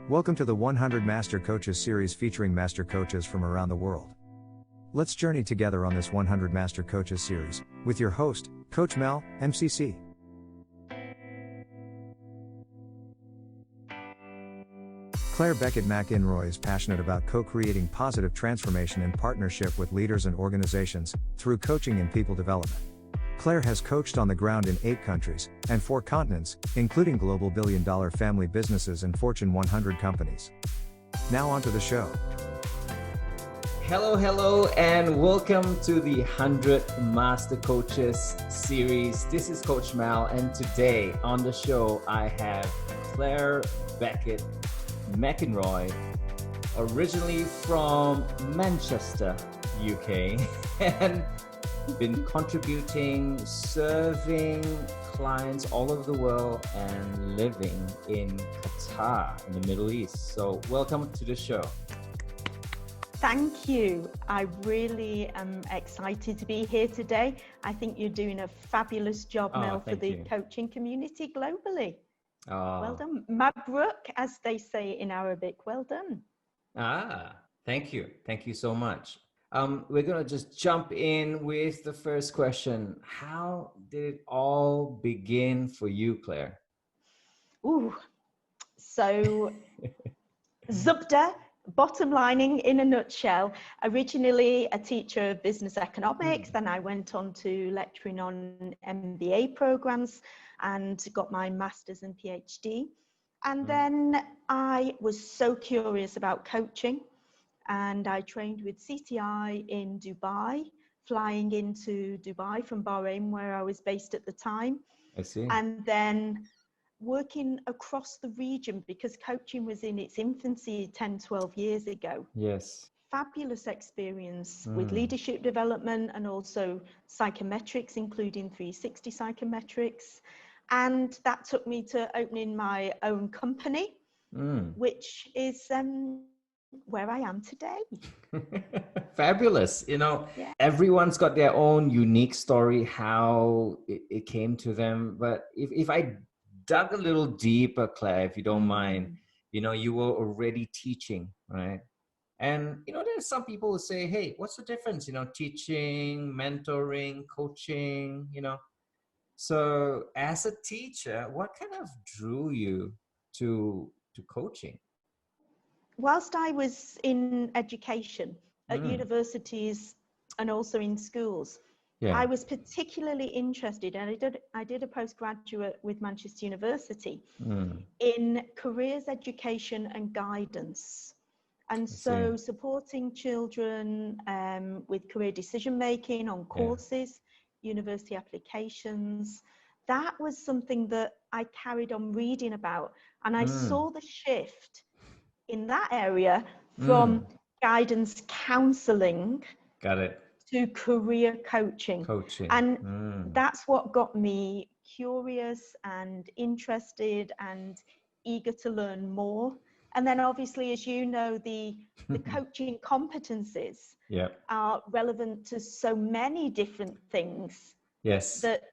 Welcome to the 100 Master Coaches series featuring master coaches from around the world. Let's journey together on this 100 Master Coaches series with your host, Coach Mel, MCC. Clare Beckett-McInroy is passionate about co-creating positive transformation in partnership with leaders and organizations through coaching and people development. Clare has coached on the ground in 8 countries and 4 continents, including global billion-dollar family businesses and Fortune 100 companies. Now on to the show. Hello, and welcome to the 100 Master Coaches series. This is Coach Mal, and today on the show I have Clare Beckett-McInroy, originally from Manchester, UK, and been contributing, serving clients all over the world and living in Qatar in the Middle East. So welcome to the show. Thank you. I really am excited to be here today. I think you're doing a fabulous job, Mel, for the coaching community globally. Well done. Mabruk, as they say in Arabic. Well done. Thank you. Thank you so much. We're going to just jump in with the first question. How did it all begin for you, Clare? So Zubda, bottom lining in a nutshell, originally a teacher of business economics, then I went on to lecturing on MBA programs and got my master's and PhD. And then I was so curious about coaching, and I trained with CTI in Dubai, flying into Dubai from Bahrain, where I was based at the time. I see. And then working across the region, because coaching was in its infancy 10, 12 years ago. Yes. Fabulous experience with leadership development and also psychometrics, including 360 psychometrics. And that took me to opening my own company, which is where I am today. Fabulous. You know, everyone's got their own unique story, how it came to them. But if I dug a little deeper, Clare, if you don't mind, you know, you were already teaching, right? And, you know, there's some people who say, hey, what's the difference? You know, teaching, mentoring, coaching, you know. So as a teacher, what kind of drew you to coaching? Whilst I was in education at universities and also in schools, I was particularly interested, and I did a postgraduate with Manchester University in careers education and guidance. And so supporting children with career decision making on courses, university applications, that was something that I carried on reading about. And I saw the shift in that area from guidance counseling to career coaching. And that's what got me curious and interested and eager to learn more. And then obviously, as you know, the coaching competencies are relevant to so many different things. That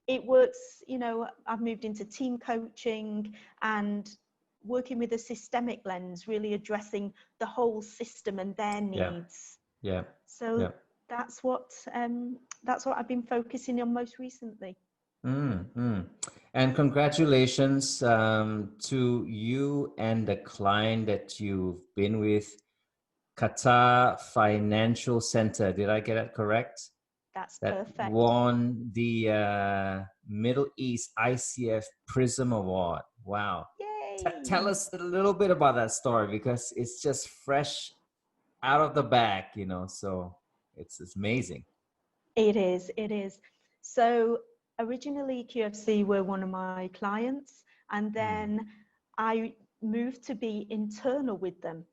it works, you know, I've moved into team coaching and working with a systemic lens, really addressing the whole system and their needs. So that's what I've been focusing on most recently. And congratulations to you and the client that you've been with, Qatar Financial Center. Did I get it correct? That's perfect. Won the Middle East ICF Prism Award. Wow. Yay. Tell us a little bit about that story, because it's just fresh out of the bag, you know, so it's amazing. It is. So originally QFC were one of my clients, and then I moved to be internal with them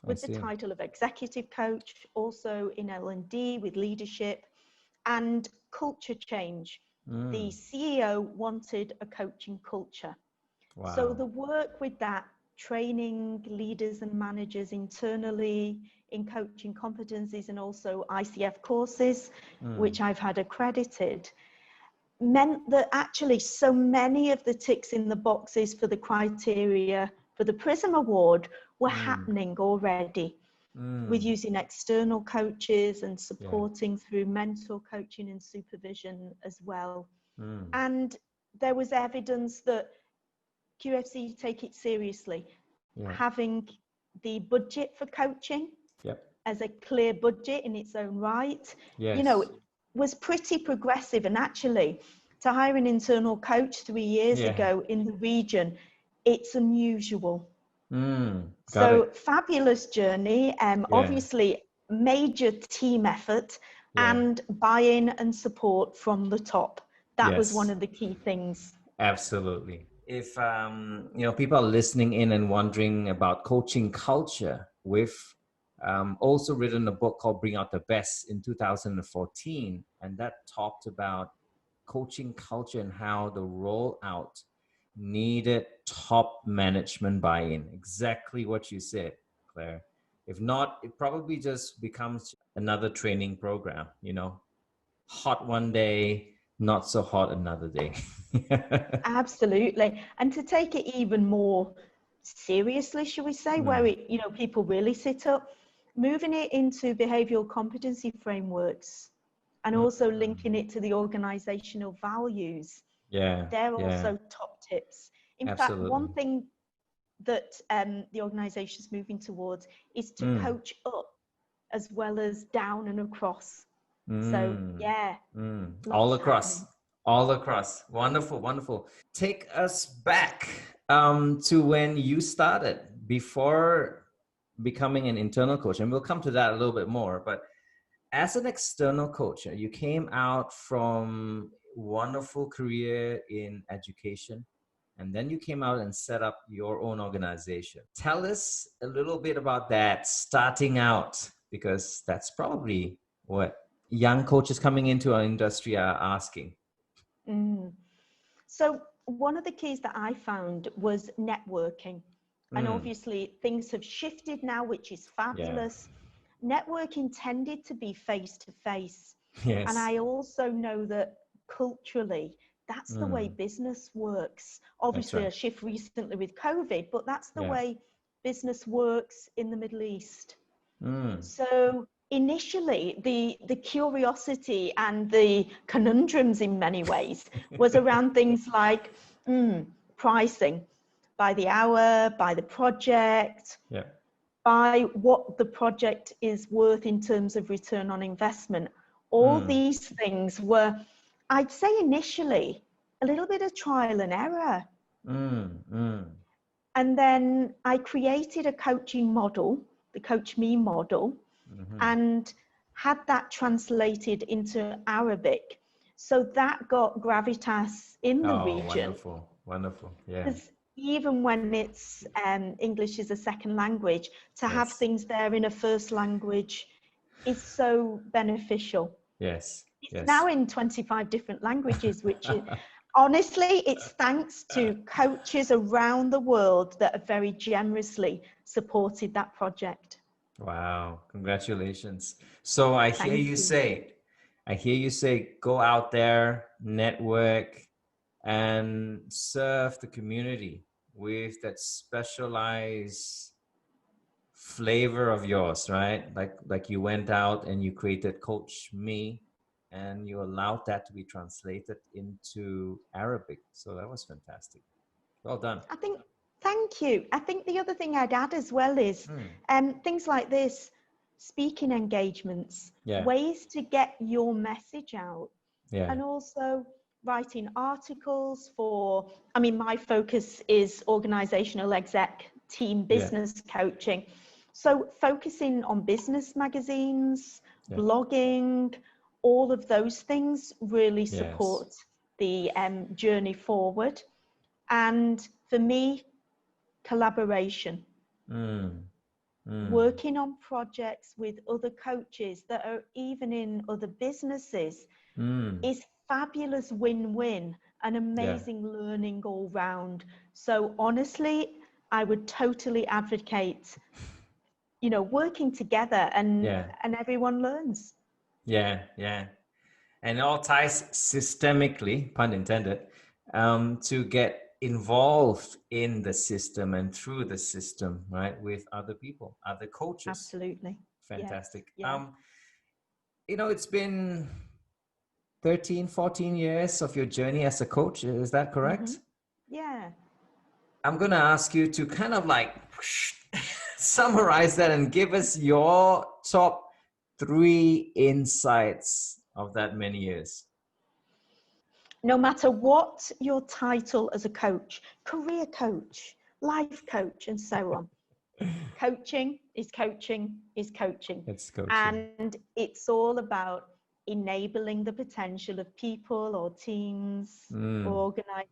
with the title of executive coach, also in L&D with leadership and culture change. The CEO wanted a coaching culture. Wow. So the work with that, training leaders and managers internally in coaching competencies and also ICF courses, which I've had accredited, meant that actually so many of the ticks in the boxes for the criteria for the Prism Award were happening already with using external coaches and supporting through mentor coaching and supervision as well. And there was evidence that QFC take it seriously, having the budget for coaching as a clear budget in its own right, you know, was pretty progressive. And actually, to hire an internal coach 3 years ago in the region, it's unusual. So fabulous journey, obviously major team effort and buy-in and support from the top. That was one of the key things. Absolutely. If you know, people are listening in and wondering about coaching culture, we've also written a book called Bring Out the Best in 2014, and that talked about coaching culture and how the rollout needed top management buy-in. Exactly what you said, Claire. If not, it probably just becomes another training program, you know, hot one day, not so hot another day. Absolutely. And to take it even more seriously, should we say, where it, you know, people really sit up, moving it into behavioral competency frameworks and also linking it to the organizational values. They're also top tips. In fact, one thing that the organization's moving towards is to coach up as well as down and across. So all across. Wonderful, wonderful. Take us back to when you started before becoming an internal coach, and we'll come to that a little bit more. But as an external coach, you came out from wonderful career in education, and then you came out and set up your own organization. Tell us a little bit about that starting out, because that's probably what young coaches coming into our industry are asking. So one of the keys that I found was networking. And obviously things have shifted now, which is fabulous. Networking tended to be face-to-face. And I also know that culturally, that's the way business works. Obviously a shift recently with COVID, but that's the way business works in the Middle East. So initially, the curiosity and the conundrums in many ways was around things like pricing by the hour, by the project, by what the project is worth in terms of return on investment. All these things were, I'd say initially, a little bit of trial and error. And then I created a coaching model, the Coach Me model, and had that translated into Arabic. So that got gravitas in the region. Wonderful. Yeah. Even when it's English is a second language, to have things there in a first language is so beneficial. It's now in 25 different languages, which is, honestly, it's thanks to coaches around the world that have very generously supported that project. Wow, congratulations. So I hear you say, go out there, network, and serve the community with that specialized flavor of yours, right? Like you went out and you created Coach Me, and you allowed that to be translated into Arabic. So that was fantastic. Well done. Thank you. I think the other thing I'd add as well is things like this, speaking engagements, ways to get your message out, and also writing articles for, I mean, my focus is organizational exec team business coaching. So focusing on business magazines, blogging, all of those things really support the journey forward. And for me, collaboration. Working on projects with other coaches that are even in other businesses is fabulous win-win, an amazing learning all round. So honestly, I would totally advocate, you know, working together and everyone learns. And it all ties systemically, pun intended, to get involved in the system and through the system, right? With other people, other coaches. Absolutely. Fantastic. Yeah. It's been 13, 14 years of your journey as a coach. Is that correct? Mm-hmm. Yeah. I'm going to ask you to kind of like summarize that and give us your top 3 insights of that many years. No matter what your title as a coach, career coach, life coach, and so on, coaching is coaching is coaching. It's coaching. And it's all about enabling the potential of people or teams or organizations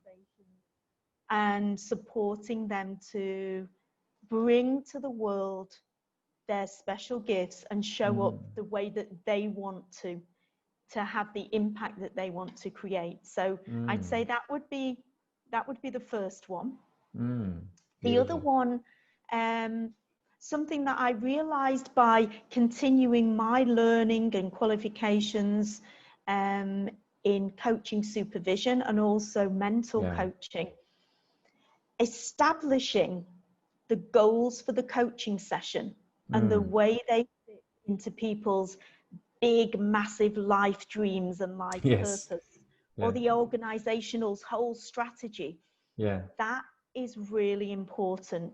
and supporting them to bring to the world their special gifts and show up the way that they want to have the impact that they want to create. So I'd say that would be the first one. The other one, something that I realized by continuing my learning and qualifications in coaching supervision and also mental coaching, establishing the goals for the coaching session and the way they fit into people's big, massive life dreams and life purpose, or the organizational's whole strategy. That is really important.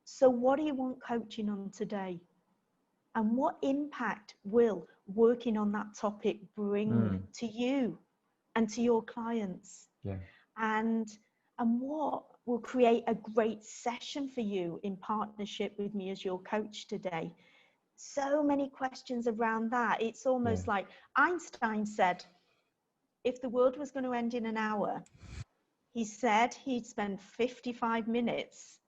So what do you want coaching on today? And what impact will working on that topic bring to you and to your clients? And what will create a great session for you in partnership with me as your coach today? So many questions around that. It's almost like Einstein said, if the world was going to end in an hour, he said he'd spend 55 minutes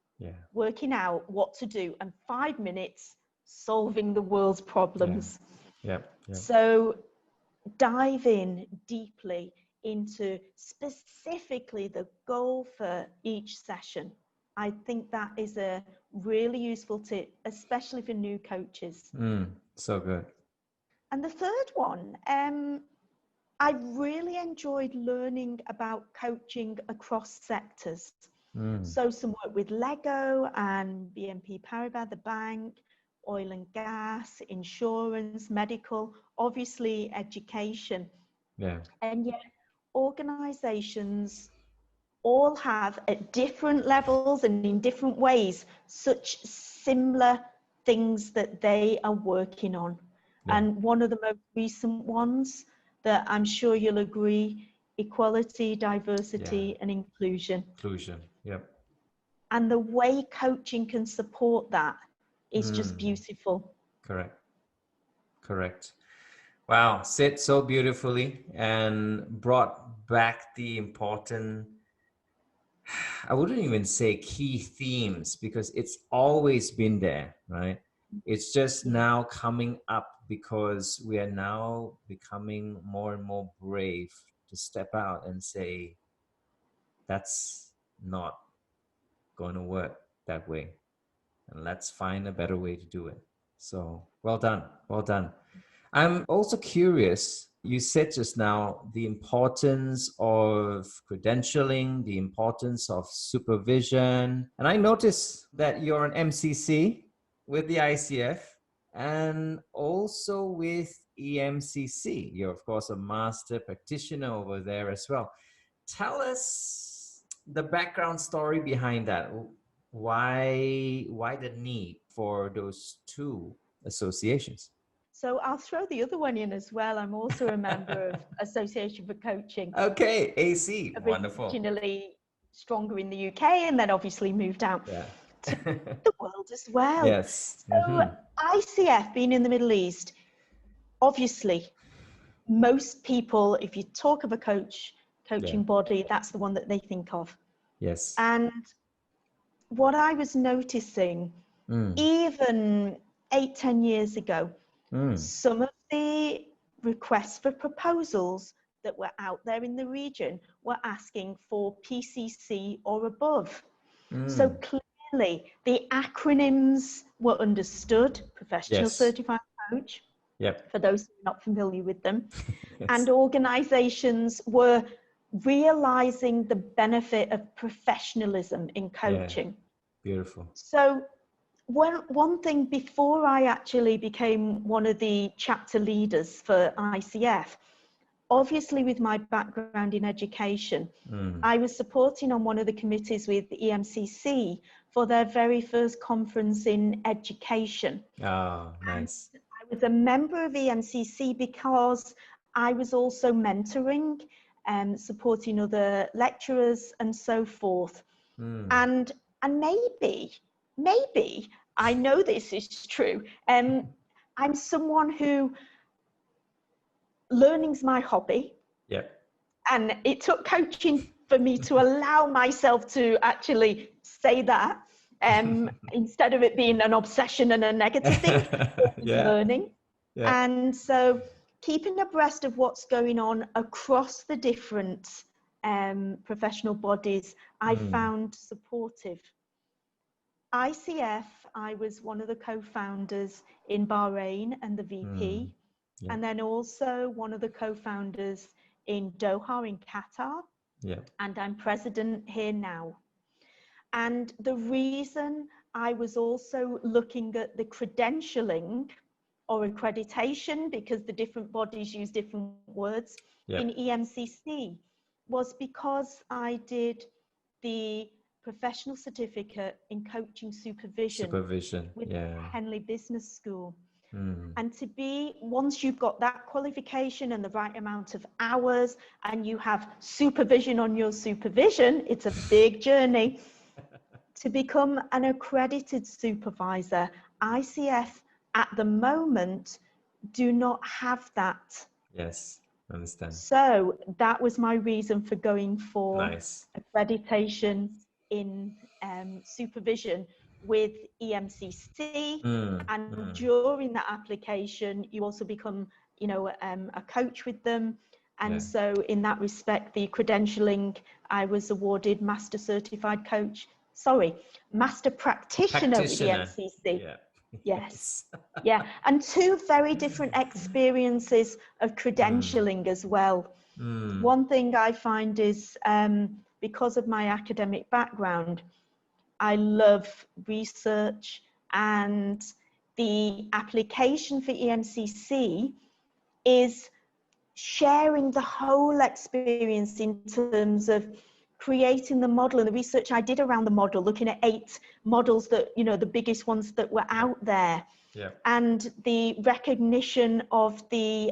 working out what to do and 5 minutes solving the world's problems. So dive in deeply into specifically the goal for each session. I think that is a really useful tip, especially for new coaches. So good. And the third one, I really enjoyed learning about coaching across sectors. So some work with Lego and BNP Paribas, the bank, oil and gas, insurance, medical, obviously education. And yet organizations all have at different levels and in different ways such similar things that they are working on. And one of the most recent ones that I'm sure you'll agree, equality, diversity, and inclusion. And the way coaching can support that is just beautiful. Correct. Wow, said so beautifully and brought back the important, I wouldn't even say key themes, because it's always been there, right? It's just now coming up because we are now becoming more and more brave to step out and say, that's not going to work that way. And let's find a better way to do it. So well done. Well done. I'm also curious, you said just now the importance of credentialing, the importance of supervision. And I noticed that you're an MCC with the ICF and also with EMCC. You're, of course, a master practitioner over there as well. Tell us the background story behind that. Why the need for those two associations? So I'll throw the other one in as well. I'm also a member of Association for Coaching. Okay, AC, wonderful. Originally stronger in the UK and then obviously moved out to the world as well. Yes. So ICF, being in the Middle East, obviously most people, if you talk of a coaching body, that's the one that they think of. Yes. And what I was noticing, even 8-10 years ago, some of the requests for proposals that were out there in the region were asking for PCC or above. So clearly the acronyms were understood, Professional Certified Coach, for those who are not familiar with them, and organizations were realizing the benefit of professionalism in coaching. Yeah. Beautiful. So one thing, before I actually became one of the chapter leaders for ICF, obviously with my background in education, I was supporting on one of the committees with the EMCC for their very first conference in education. Oh, nice. And I was a member of EMCC because I was also mentoring and supporting other lecturers and so forth. And maybe, I know this is true, I'm someone who, learning's my hobby. Yeah. And it took coaching for me to allow myself to actually say that, instead of it being an obsession and a negative thing, it was learning. Yeah. And so keeping abreast of what's going on across the different professional bodies, I found supportive. ICF, I was one of the co-founders in Bahrain and the VP, and then also one of the co-founders in Doha in Qatar, and I'm president here now. And the reason I was also looking at the credentialing or accreditation, because the different bodies use different words, in EMCC, was because I did the professional certificate in coaching supervision with Henley Business School. And to be, once you've got that qualification and the right amount of hours, and you have supervision on your supervision, it's a big journey. To become an accredited supervisor, ICF at the moment do not have that. Yes, understand. So that was my reason for going for accreditation in supervision with EMCC. And during that application, you also become, you know, a coach with them. And so in that respect, the credentialing, I was awarded Master Certified Coach, Master Practitioner with EMCC. Yes. Yeah. And two very different experiences of credentialing as well. One thing I find is, because of my academic background, I love research, and the application for EMCC is sharing the whole experience in terms of creating the model and the research I did around the model, looking at 8 models that, you know, the biggest ones that were out there. And the recognition of the,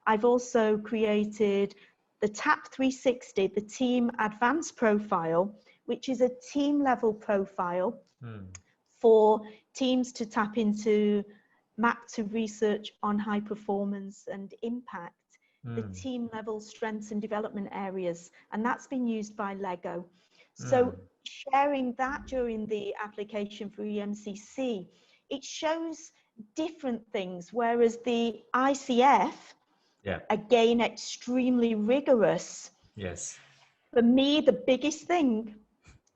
I've also created the TAP 360, the Team Advanced Profile, which is a team level profile for teams to tap into, map to research on high performance and impact, the team level strengths and development areas. And that's been used by Lego. So sharing that during the application for EMCC, it shows different things, whereas the ICF, again, extremely rigorous. For me, the biggest thing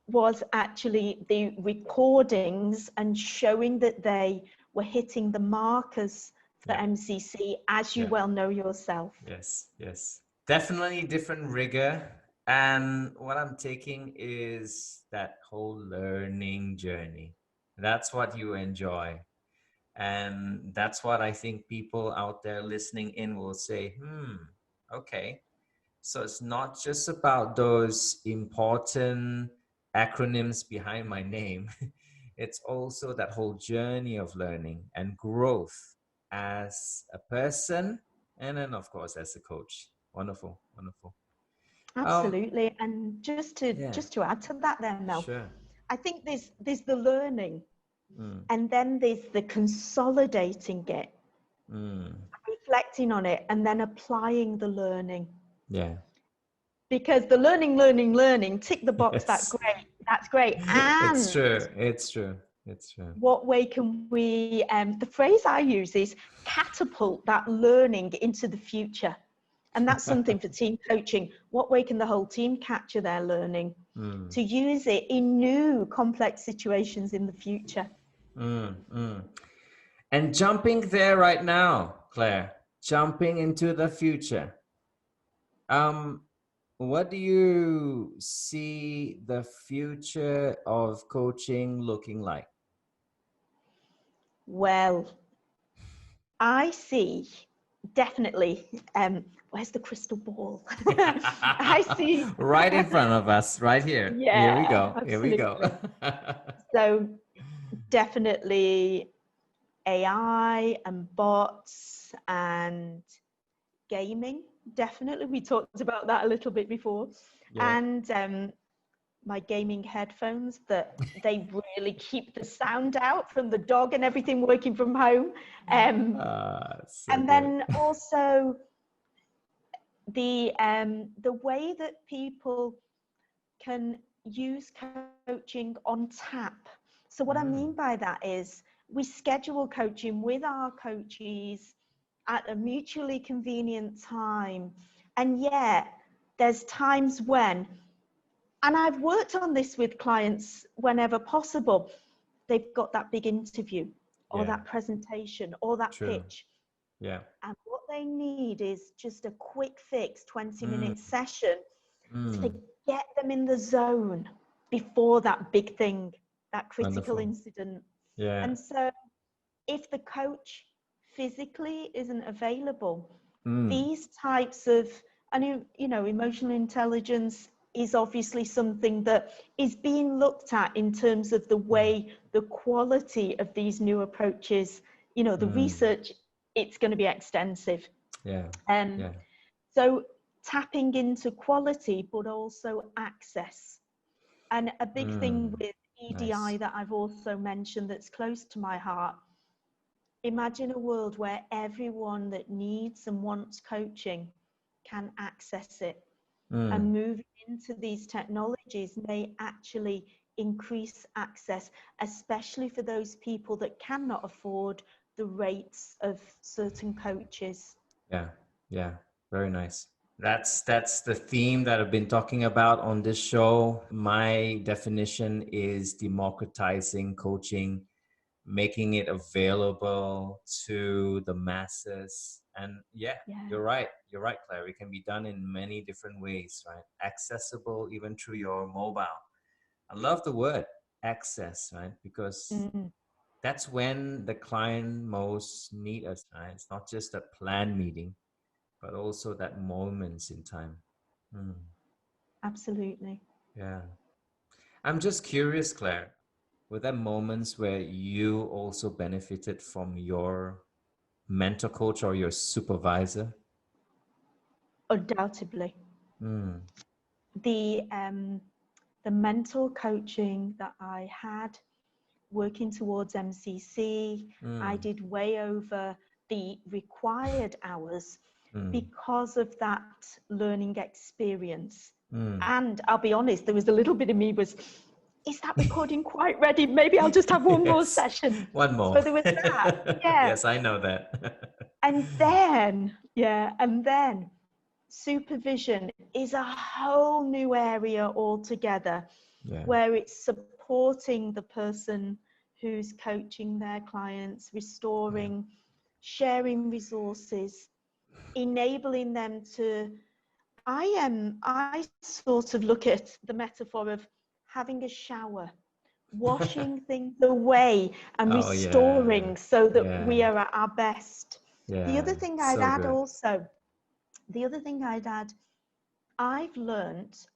was actually the recordings and showing that they were hitting the markers for MCC, as you well know yourself. Yes. Definitely different rigor. And what I'm taking is that whole learning journey. That's what you enjoy. And that's what I think people out there listening in will say, okay. So it's not just about those important acronyms behind my name. It's also that whole journey of learning and growth as a person, and then of course as a coach. Wonderful. Absolutely. And just to add to that then, Mel, I think there's the learning, and then there's the consolidating it, reflecting on it, and then applying the learning. Because the learning, tick the box, that's great. And it's true. What way can we, the phrase I use is catapult that learning into the future. And that's something for team coaching. What way can the whole team capture their learning to use it in new complex situations in the future? And jumping there right now, Claire, jumping into the future. what do you see the future of coaching looking like? Well, I see definitely, where's the crystal ball? I see. Right in front of us, right here. Here we Yeah, go. Here we go. absolutely. So definitely AI and bots and gaming. Definitely. We talked about that a little bit before. Yeah. And my gaming headphones that they really keep the sound out from the dog and everything working from home. So And good. then also the way that people can use coaching on tap. So what I mean by that is we schedule coaching with our coaches at a mutually convenient time. And yet there's times when, and I've worked on this with clients whenever possible, they've got that big interview or Yeah. that presentation or that True. pitch. Yeah. And what they need is just a quick fix 20-minute session to get them in the zone before that big thing, that critical Wonderful. incident. Yeah. And so if the coach physically isn't available, these types of, and you know, emotional intelligence is obviously something that is being looked at in terms of the way, the quality of these new approaches, you know, the research, it's going to be extensive. Yeah. Yeah. So tapping into quality, but also access. And a big thing with EDI Nice. that I've also mentioned that's close to my heart, imagine a world where everyone that needs and wants coaching can access it. And moving into these technologies may actually increase access, especially for those people that cannot afford the rates of certain coaches. Yeah. Yeah. Very nice. That's the theme that I've been talking about on this show. My definition is democratizing coaching, making it available to the masses. And yeah, Yeah. you're right. You're right, Claire. It can be done in many different ways, right? Accessible even through your mobile. I love the word access, right? Because that's when the client most need us, right? It's not just a planned meeting, but also that moments in time. Absolutely. Yeah. I'm just curious, Claire, were there moments where you also benefited from your mentor coach or your supervisor? Undoubtedly. The mental coaching that I had working towards MCC, I did way over the required hours because of that learning experience. And I'll be honest, there was a little bit of me was, is that recording quite ready? Maybe I'll just have one more Yes, session. one more. So there was that, yeah. Yes, I know that. And then supervision is a whole new area altogether, Yeah. where it's supporting the person who's coaching their clients, restoring, sharing resources, enabling them to, I sort of look at the metaphor of having a shower, washing things away and Oh yeah. restoring so that we Yeah. are at our best. The Yeah. other thing I'd So add good. also, I've learned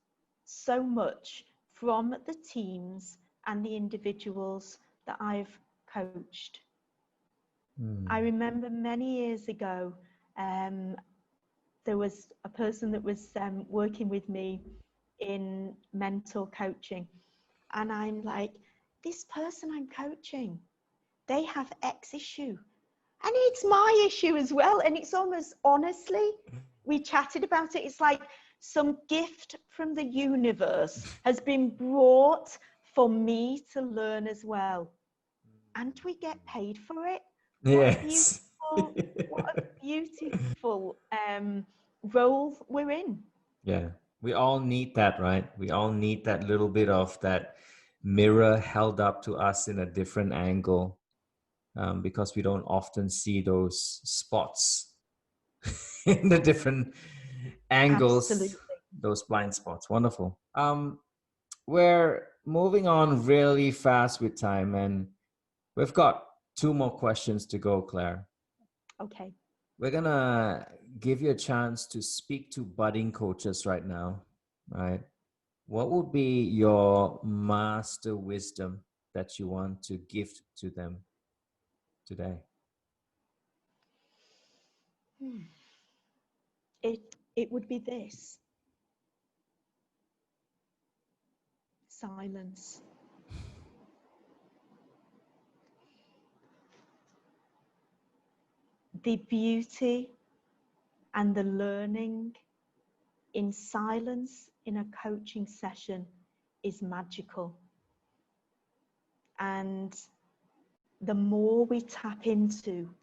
so much from the teams and the individuals that I've coached. I remember many years ago, there was a person that was working with me in mental coaching. And I'm like, this person I'm coaching, they have X issue. And it's my issue as well. And it's almost, honestly, we chatted about it. It's like some gift from the universe has been brought for me to learn as well. And we get paid for it. Yes. What a beautiful role we're in. Yeah. We all need that, right? We all need that little bit of that mirror held up to us in a different angle, because we don't often see those spots in the different angles. Absolutely. those blind spots. Wonderful. We're moving on really fast with time, and we've got 2 more questions to go, Claire. Okay. We're gonna give you a chance to speak to budding coaches right now, right? What would be your master wisdom that you want to gift to them today? It would be this: silence. The beauty and the learning in silence in a coaching session is magical. And the more we tap into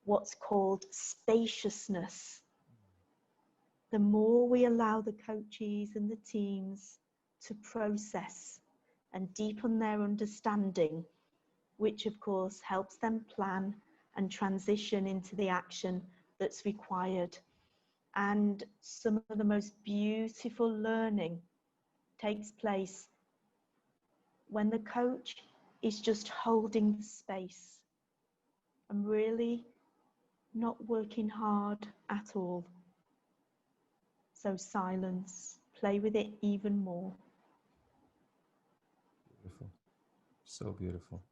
what's called spaciousness, the more we allow the coaches and the teams to process and deepen their understanding, which of course helps them plan and transition into the action that's required. And some of the most beautiful learning takes place when the coach is just holding the space and really not working hard at all. So silence, play with it even more. Beautiful. So beautiful.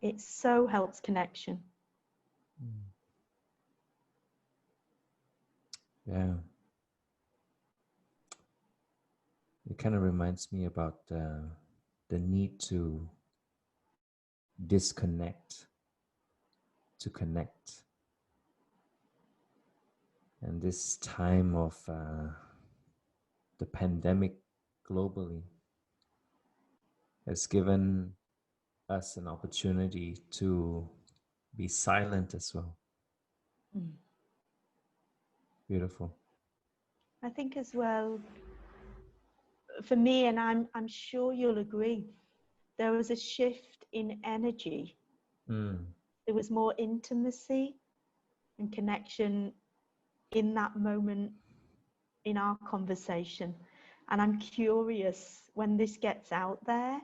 It so helps connection. Yeah. It kind of reminds me about the need to disconnect to connect. And this time of the pandemic globally has given us an opportunity to be silent as well. Beautiful. I think as well, for me, and I'm sure you'll agree, there was a shift in energy. There was more intimacy and connection in that moment in our conversation. And I'm curious when this gets out there,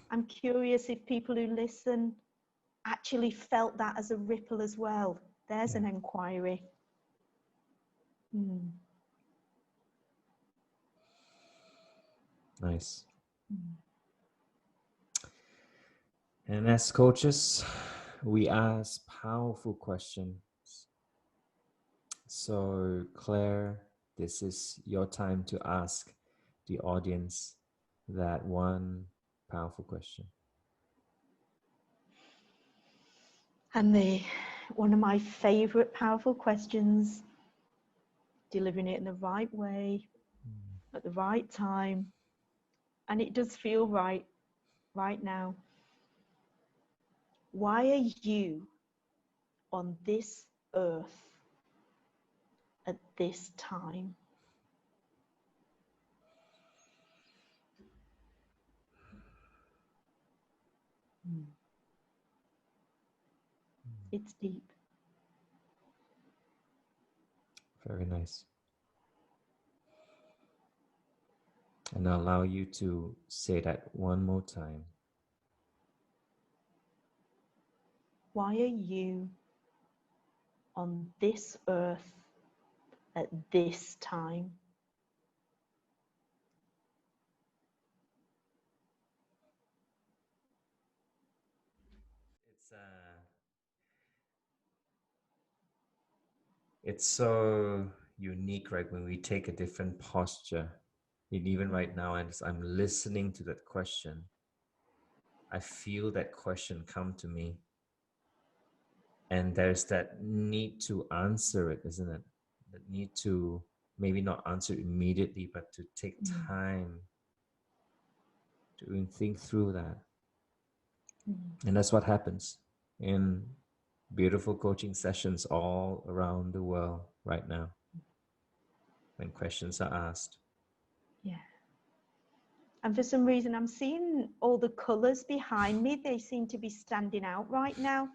I'm curious if people who listen actually felt that as a ripple as well. There's an inquiry. Nice. And as coaches, we ask powerful questions. So, Claire, this is your time to ask the audience that one powerful question. And one of my favorite powerful questions, delivering it in the right way, at the right time, and it does feel right now. Why are you on this earth at this time? It's deep. Very nice. And I'll allow you to say that one more time. Why are you on this earth at this time? It's so unique, right? When we take a different posture, and even right now, as I'm listening to that question, I feel that question come to me. And there's that need to answer it, isn't it? That need to maybe not answer immediately, but to take time to even think through that. And that's what happens in beautiful coaching sessions all around the world right now when questions are asked. Yeah. And for some reason, I'm seeing all the colors behind me. They seem to be standing out right now.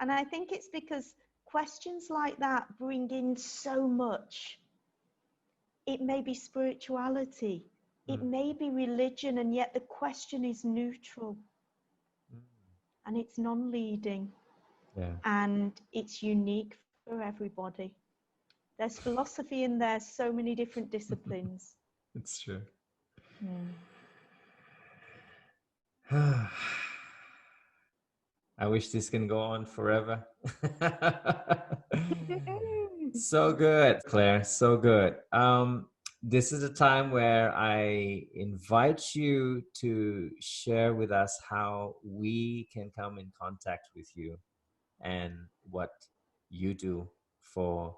And I think it's because questions like that bring in so much. It may be spirituality, it may be religion, and yet the question is neutral and it's non-leading, and it's unique for everybody. There's philosophy in there, so many different disciplines. It's true. I wish this can go on forever. So good, Claire, so good. This is a time where I invite you to share with us how we can come in contact with you and what you do for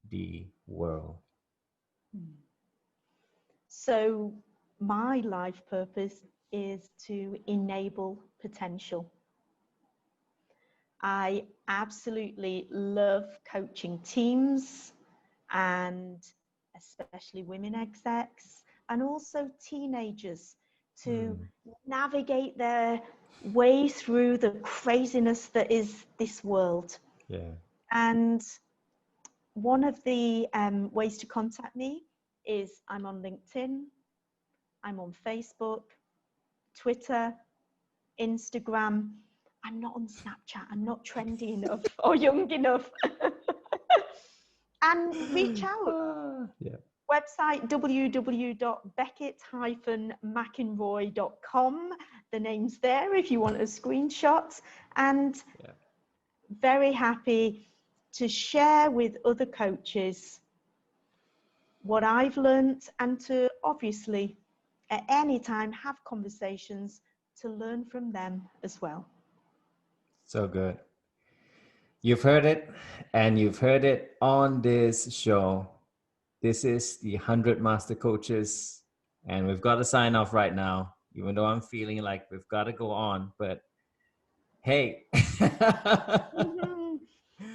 the world. So my life purpose is to enable potential. I absolutely love coaching teams, and especially women execs, and also teenagers to navigate their way through the craziness that is this world. And one of the ways to contact me is I'm on LinkedIn, I'm on Facebook, Twitter, Instagram. I'm not on Snapchat. I'm not trendy enough or young enough. And reach out. Website www.beckett-mcinroy.com. The name's there if you want a screenshot. And very happy to share with other coaches what I've learned, and to obviously at any time have conversations to learn from them as well. So good. You've heard it, and you've heard it on this show. This is the 100 Master Coaches, and we've got to sign off right now, even though I'm feeling like we've got to go on, but hey.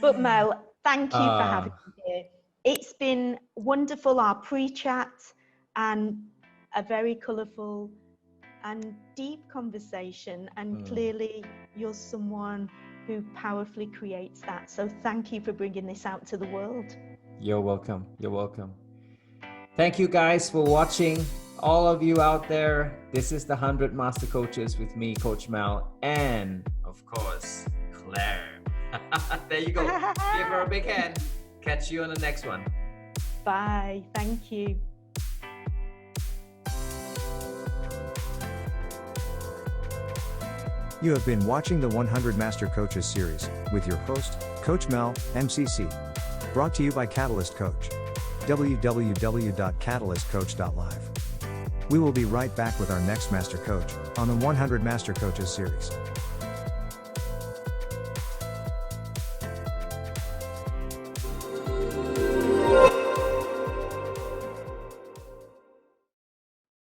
But Mel, thank you for having me here. It's been wonderful, our pre-chat, and a very colourful and deep conversation, and clearly you're someone who powerfully creates that. So thank you for bringing this out to the world. You're welcome. You're welcome. Thank you guys for watching. All of you out there, this is the 100 Master Coaches with me, Coach Mel, and of course, Claire. There you go. Give her a big hand. Catch you on the next one. Bye. Thank you. You have been watching the 100 Master Coaches series with your host, Coach Mel, MCC. Brought to you by Catalyst Coach. www.catalystcoach.live. We will be right back with our next Master Coach on the 100 Master Coaches series.